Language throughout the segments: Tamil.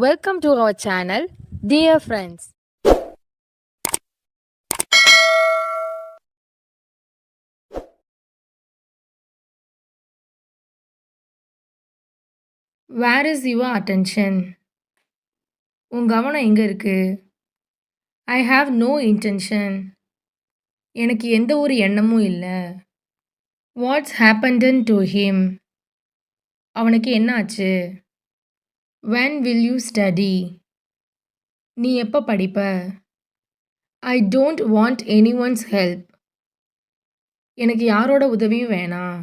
Welcome to our channel, dear friends. Where is your attention? உன் கவனம் எங்க இருக்கு? I have no intention. எனக்கு எந்த ஒரு எண்ணமும் இல்ல. What's happened to him? அவனுக்கு என்ன ஆச்சு? When will you study? நீ எப்ப படிப்ப? I don't want anyone's help. எனக்கு யாரோட உதவியும் வேணாம்.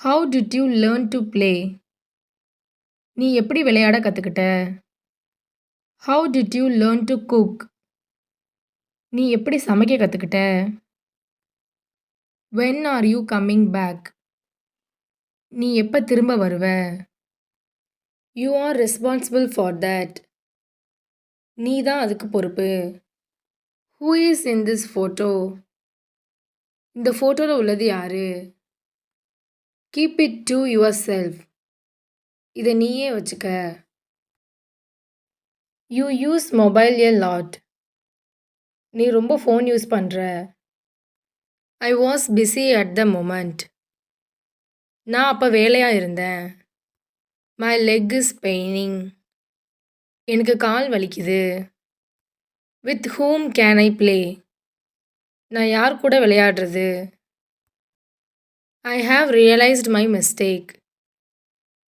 How did you learn to play? நீ எப்படி விளையாட கத்துக்கிட்ட? How did you learn to cook? நீ எப்படி சமைக்க கத்துக்கிட்ட? When are you coming back? நீ எப்ப திரும்ப வருவ? You are responsible for that. நீ தான் அதுக்கு பொறுப்பு. Who is in this photo? இந்த ஃபோட்டோல உள்ளது யாரு? Keep it to yourself. இதை நீயே வச்சுக்க. You use mobile a lot. நீ ரொம்ப ஃபோன் யூஸ் பண்ற. I was busy at the moment. நான் அப்ப வேலையா இருந்தேன். My leg is paining. எனக்கு கால் வலிக்குது. With whom can I play? நான் யார் கூட விளையாடுறது? I have realized my mistake.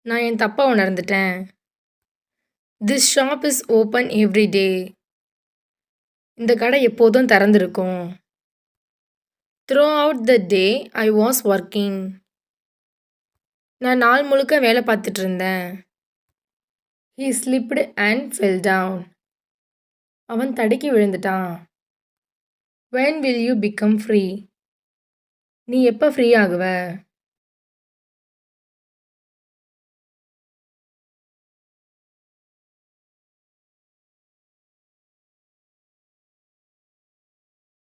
நான் என் தப்பை உணர்ந்துட்டேன். This shop is open every day. இந்த கடை எப்போதும் திறந்திருக்கும். Throughout the day, I was working. நான் நாள் முழுக்க வேலை பார்த்துட்டு இருந்தேன். He slipped and fell down. அவன் தடுக்கி விழுந்துட்டான். When will you become free? நீ எப்போ ஃப்ரீ ஆகுவ?